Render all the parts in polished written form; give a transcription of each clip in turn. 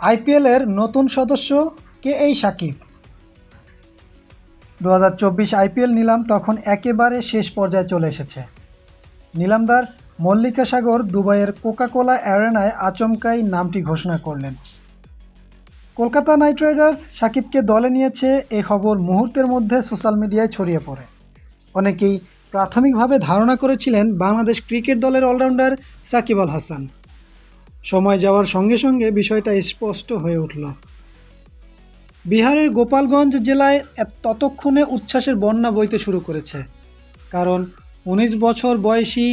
আইপিএলের নতুন সদস্য কে এই সাকিব। 2024 আইপিএল নিলাম তখন একেবারে শেষ পর্যায়ে চলে এসেছে। নিলামদার মল্লিকা সাগর দুবাইয়ের কোকাকোলা অ্যারেনায় আচমকাই নামটি ঘোষণা করলেন। কলকাতা নাইট রাইডার্স সাকিবকে দলে নিয়েছে, এ খবর মুহূর্তের মধ্যে সোশ্যাল মিডিয়ায় ছড়িয়ে পড়ে। অনেকেই প্রাথমিকভাবে ধারণা করেছিলেন বাংলাদেশ ক্রিকেট দলের অলরাউন্ডার সাকিব আল হাসান। সময় যাওয়ার সঙ্গে সঙ্গে বিষয়টা স্পষ্ট হয়ে উঠল। বিহারের গোপালগঞ্জ জেলায় ততক্ষণে উচ্ছ্বাসের বন্যা বইতে শুরু করেছে, কারণ 19 বছর বয়সী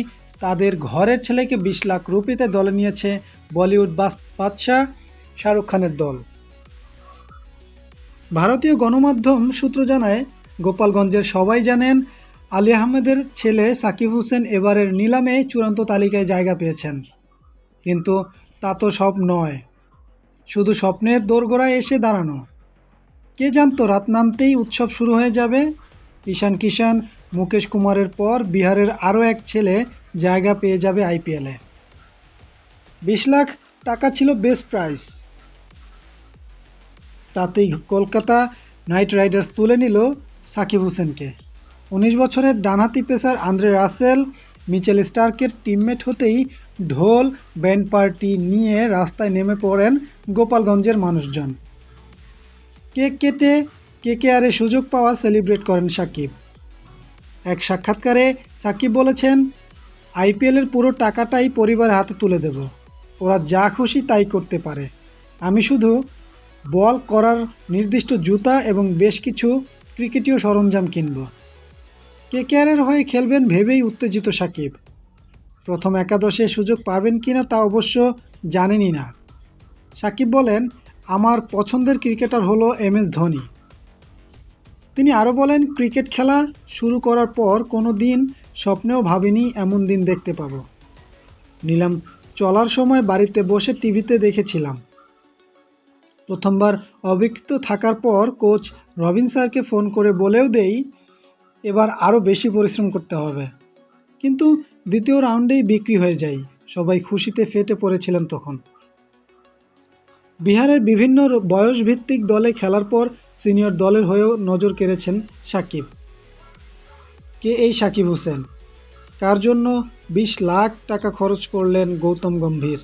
তাদের ঘরের ছেলেকে 20 লাখ রুপিতে দলে নিয়েছে বলিউড বাদশাহ শাহরুখ খানের দল। ভারতীয় গণমাধ্যম সূত্র জানায়, গোপালগঞ্জের সবাই জানেন আলী আহমেদের ছেলে সাকিব হোসেন এবারের নিলামে চূড়ান্ত তালিকায় জায়গা পেয়েছেন। কিন্তু তা তো সব নয়, শুধু স্বপ্নের দোরগোড়ায় এসে দাঁড়ানো। কে জানতো রাত নামতেই উৎসব শুরু হয়ে যাবে। ঈশান কিষান, মুকেশ কুমারের পর বিহারের আরও এক ছেলে জায়গা পেয়ে যাবে আইপিএলে। 20 লাখ টাকা ছিল বেস্ট প্রাইস, তাতেই কলকাতা নাইট রাইডার্স তুলে নিল সাকিব হোসেনকে। 19 বছরের ডানহাতি পেসার আন্দ্রে রাসেল মিচেল স্টার্কের টিমমেট হতেই ঢোল ব্যান্ড পার্টি নিয়ে রাস্তায় নেমে পড়েন গোপালগঞ্জের মানুষজন। কেক কেটে কেকেআরে সুযোগ পাওয়া সেলিব্রেট করেন সাকিব। এক সাক্ষাৎকারে সাকিব বলেছেন, আইপিএলের পুরো টাকাটাই পরিবারের হাতে তুলে দেব, ওরা যা খুশি তাই করতে পারে, আমি শুধু বল করার নির্দিষ্ট জুতা এবং বেশ কিছু ক্রিকেটীয় সরঞ্জাম কিনব। কেকেআরের হয়ে খেলবেন ভেবেই উত্তেজিত সাকিব। প্রথম একাদশে সুযোগ পাবেন কিনা তা অবশ্য জানেনই না। সাকিব বলেন, আমার পছন্দের ক্রিকেটার হলো MS ধোনি। তিনি আরও বলেন, ক্রিকেট খেলা শুরু করার পর কোনো দিন স্বপ্নেও ভাবিনি এমন দিন দেখতে পাব। নিলাম চলার সময় বাড়িতে বসে টিভিতে দেখেছিলাম। প্রথমবার অবিক্রিত থাকার পর কোচ রবিন স্যারকে ফোন করে বলেও দেই এবার আরও বেশি পরিশ্রম করতে হবে, কিন্তু দ্বিতীয় রাউন্ডেই বিক্রি হয়ে যায়। সবাই খুশিতে ফেটে পড়েছিলেন তখন। বিহারের বিভিন্ন বয়সভিত্তিক দলে খেলার পর সিনিয়র দলের হয়েও নজর কেড়েছেন সাকিব। কে এই সাকিব হোসেন? কার জন্য 20 লাখ টাকা খরচ করলেন গৌতম গম্ভীর?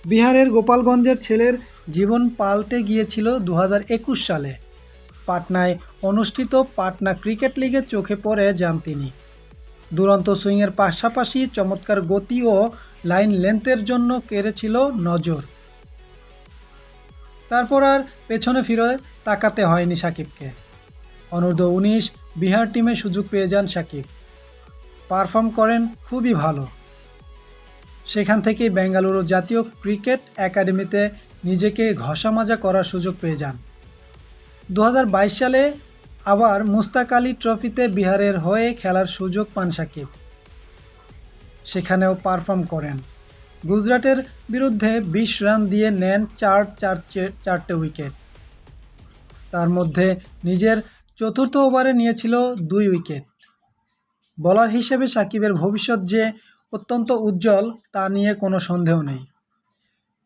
বিহারের গোপালগঞ্জের ছেলের জীবন পাল্টে গিয়েছিল 2021 সালে। পাটনায় অনুষ্ঠিত পাটনা ক্রিকেট লিগে চোখে পড়ে যান তিনি। দুরন্ত সুইংয়ের পাশাপাশি চমৎকার গতি ও লাইন লেন্থের জন্য কেড়েছিল নজর। তারপর আর পেছনে ফিরে তাকাতে হয়নি সাকিবকে। অনূর্ধ্ব-19 বিহার টিমে সুযোগ পেয়ে যান সাকিব। পারফর্ম করেন খুবই ভালো। সেখান থেকেই বেঙ্গালুরু জাতীয় ক্রিকেট একাডেমিতে নিজেকে ঘষা-মাজা করার সুযোগ পেয়ে যান। 2022 সালে আবার মুস্তাক আলী ট্রফিতে বিহারের হয়ে খেলার সুযোগ পান সাকিব। সেখানেও পারফর্ম করেন। গুজরাটের বিরুদ্ধে 20 রান দিয়ে নেন চারটে উইকেট। তার মধ্যে নিজের চতুর্থ ওভারে নিয়েছিল 2 উইকেট। বোলার হিসেবে সাকিবের ভবিষ্যৎ যে অত্যন্ত উজ্জ্বল তা নিয়ে কোনো সন্দেহ নেই।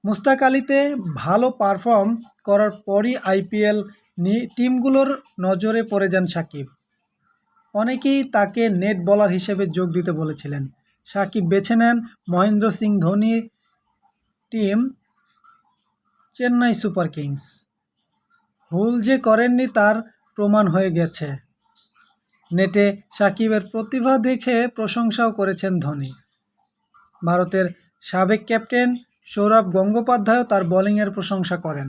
মুস্তাক আলীতে ভালো পারফর্ম করার পরই আইপিএল টিমগুলোর নজরে পড়ে যান সাকিব। অনেকেই তাকে নেট বোলার হিসেবে যোগ দিতে বলেছিলেন। সাকিব বেছে নেন মহেন্দ্র সিং ধোনির টিম চেন্নাই সুপার কিংস। ভুল যে করেননি তার প্রমাণ হয়ে গেছে। নেটে সাকিবের প্রতিভা দেখে প্রশংসাও করেছেন ধোনি। ভারতের সাবেক ক্যাপ্টেন সৌরভ গঙ্গোপাধ্যায়ও তার বোলিংয়ের প্রশংসা করেন।